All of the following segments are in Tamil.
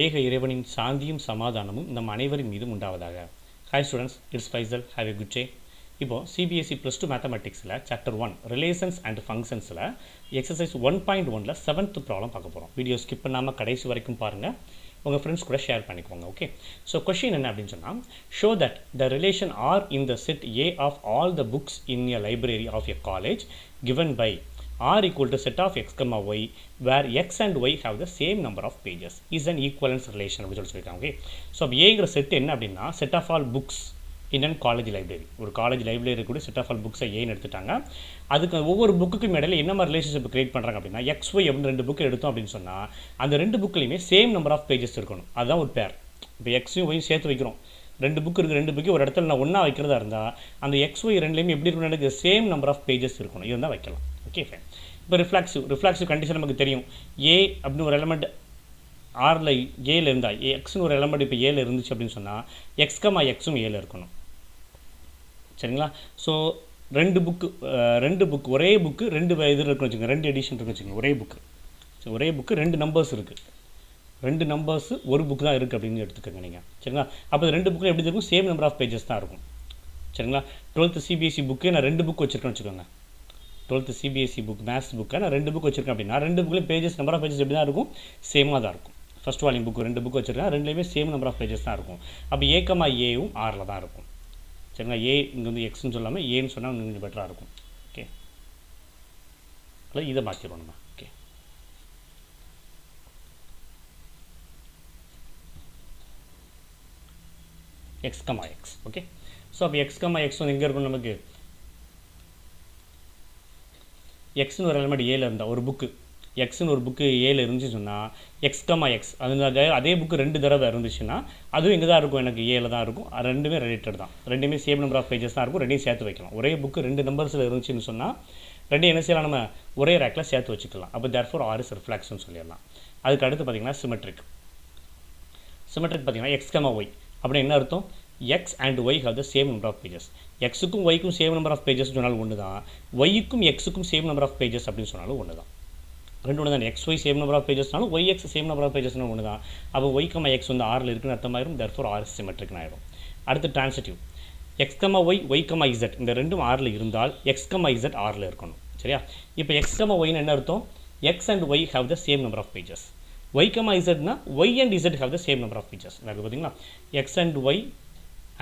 ஏக இறைவனின் சாந்தியும் சமாதானமும் நம் அனைவரின் மீதும் உண்டாவதாக. Hi students, it's Faisal. Have a good day. இப்போ சிபிஎஸ்இ +2 மேத்தமெட்டிக்ஸில் சாப்டர் 1 ரிலேஷன்ஸ் அண்ட் ஃபங்க்ஷன்ஸில் எக்ஸசைஸ் 1.1ல் 7th ப்ராப்ளம் பார்க்க போகிறோம். வீடியோ ஸ்கிப் பண்ணாமல் கடைசி வரைக்கும் பாருங்கள், உங்கள் ஃப்ரெண்ட்ஸ் கூட ஷேர் பண்ணிக்கோங்க. ஓகே, ஸோ கொஷின் என்ன அப்படின்னு சொன்னால், show that the relation R in the set A of all the books in a library of a college given by R equal to set of x comma y where x and y have the same number of pages is an equivalence relation அப்படின்னு சொல்லியிருக்காங்க. ஓகே, ஸோ அப்போ ஏங்கிற செட் என்ன அப்படின்னா set of all books in and college library. ஒரு காலேஜ் லைப்ரரி கூட செட் ஆஃப் ஆல் புக்ஸை ஏன்னு எடுத்துட்டாங்க. அதுக்கு ஒவ்வொரு புக்குக்கும் இடையில என்ன மாதிரி ரிலேஷன்ஷிப் கிரியேட் பண்ணுறாங்க அப்படின்னா எக்ஸ் ஒய் அப்படின்னு 2 புக்கு எடுத்தோம் அப்படின்னு சொன்னால் அந்த 2 புக்குலையுமே சேம் நம்பர் ஆஃப் பேஜஸ் இருக்கணும். அதுதான் ஒரு பேர். இப்போ எக்ஸையும் ஒய்யும் சேர்த்து வைக்கிறோம். 2 புக்கு இருக்குது, 2 புக்கு ஒரு இடத்துல நான் ஒன்றா வைக்கிறதா இருந்தால் அந்த எக்ஸ் ஒய் ரெண்டுலேயுமே எப்படி இருக்கணும், எனக்கு சேம் நம்பர் ஆஃப் பேஜஸ் இருக்கணும். இருந்தால் வைக்கலாம். Okay fine. இப்போ ரிஃப்ளாக்சிவ் கண்டிஷன் நமக்கு தெரியும். ஏ அப்படின்னு ஒரு எலமெண்ட் ஆரில் ஏல இருந்தால் எக்ஸ்னு ஒரு எலமெண்ட் இப்போ ஏல இருந்துச்சு அப்படின்னு சொன்னால் எக்ஸ் கமா எக்ஸும் ஏல இருக்கணும். சரிங்களா? ஸோ ரெண்டு புக்கு ஒரே புக்கு 2 இது இருக்குன்னு வச்சுக்கோங்க, 2 எடிஷன் இருக்குன்னு வச்சுக்கோங்க. ஒரே புக்கு 2 நம்பர்ஸ் இருக்குது. 2 நம்பர்ஸ் ஒரு புக் தான் இருக்குது அப்படின்னு எடுத்துக்கோங்க நீங்கள். சரிங்களா? அப்போ 2 புக்கில் எப்படி இருக்கும், சேம் நம்பர் ஆஃப் பேஜஸ் தான் இருக்கும். சரிங்களா? 12th சிபிஎஸ்இ புக்கு நான் 2 புக் வச்சுருக்கேன்னு வச்சுக்கோங்க. 12th சிபிஎஸ்இ புக் மேத்ஸ் புக்கை நான் 2 புக் வச்சுருக்கேன் அப்படின்னா 2 புக்கில் பேஜஸ் நம்பர் ஆஃப் பேஜஸ் எப்படி தான் இருக்கும், சேமாக தான் இருக்கும். ஃபஸ்ட் வால்யூம் புக்கு 2 புக் வச்சுருக்கேன், 2லேயுமே சேம் நம்பர் ஆஃப் பேஜஸ் தான் இருக்கும். அப்போ ஏ கமா ஏவும் ஆரில் தான் இருக்கும். சரிங்களா? ஏ இங்கே வந்து எக்ஸ்ன்னு சொல்லாமல் ஏன்னு சொன்னால் கொஞ்சம் பெட்டராக இருக்கும். ஓகே, இதை மாற்றிடுவோம் நம்ம. Okay, X comma X. Okay, so அப்போ எக்ஸ் கமா எக்ஸ் வந்து எங்கே இருக்கும், நமக்கு எக்ஸ்னு ஒரு எலமெண்ட் ஏல இருந்தால் ஒரு புக்கு எக்ஸ்னு ஒரு புக்கு ஏல இருந்துச்சு சொன்னால் எக்ஸ் கமா எக்ஸ் அதே புக்கு 2 தடவை இருந்துச்சுன்னா அதுவும் எங்கே தான் இருக்கும், எனக்கு ஏல தான் இருக்கும். ரெண்டுமே ரிலேட்டட் தான், ரெண்டுமே சேம் நம்பர் ஆஃப் பேஜஸ் தான் இருக்கும். ரெண்டையும் சேர்த்து வைக்கலாம். ஒரே புக்கு 2 நம்பர்ஸில் இருந்துச்சுன்னு சொன்னால் ரெண்டையும் என்ன செய்யலாம், நம்ம ஒரே ரேக்கில் சேர்த்து வச்சுக்கலாம். அப்போ தேர்ஃபோர் ஆர் இஸ் ரிஃப்ளெக்ஷன் சொல்லிடலாம். அதுக்கு அடுத்து பார்த்திங்கன்னா சிமெட்ரிக் பார்த்திங்கன்னா எக்ஸ் கமா ஒய் அப்படின்னு என்ன அர்த்தம், X and Y have the same number of pages. எக்ஸுக்கும் ஒய்க்கும் சேம் நம்பர் ஆஃப் பேஜஸ் சொன்னாலும் ஒன்று தான், ஒய்க்கும் எக்ஸுக்கும் சேம் நம்பர் ஆஃப் பேஜஸ் அப்படின்னு சொன்னாலும் ஒன்று தான். ரெண்டு ஒன்று தான். X Y same number of பேஜஸ்னாலும் Y X same number of பேஜஸ்னாலும் ஒன்று தான். அப்போ ஒய் கமா எக்ஸ் வந்து ஆரில் இருக்குன்னு அர்த்தமாயிரும். தேர்ஃபோர் ஆர் சிமெட்ரிக்னு ஆயிடும். அடுத்து transitive X comma Y Y comma Z இந்த ரெண்டும் ஆரில் இருந்தால் எக்ஸ் கமா இசட் ஆரில் இருக்கணும். சரியா? இப்போ எக்ஸ் கமா ஒய்னு என்ன அர்த்தம், X and Y have the same number of pages. Y comma இசட்னா Y and Z have the same number of pages. எனக்கு பார்த்தீங்களா, X and Y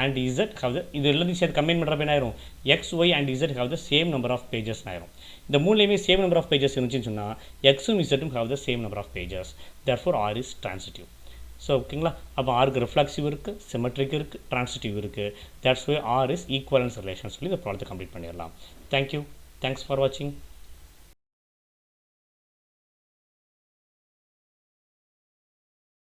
and z have the இது எல்லாத்தையும் சேர்த்து கம்பைன் பண்ணுறப்ப என்ன ஆயிரும், X Y and z have the same number of pages ஆயிரும். இந்த மூணுலேயுமே சேம் நம்பர் ஆஃப் பேஜஸ் இருந்துச்சுன்னு சொன்னால் எக்ஸும் இசட்டும் have the same number of pages. therefore r is transitive. So ஓகேங்களா? அப்போ ஆருக்கு ரிஃப்ளெக்சிவ் இருக்குது, சிமெட்ரிக் இருக்குது, டிரான்சிட்டிவ் இருக்குது. That's why r is equivalence relation சொல்லி இந்த ப்ராப்ளத்தை கம்ப்ளீட் பண்ணிடலாம். தேங்க்யூ, தேங்க்ஸ் ஃபார் வாட்சிங்.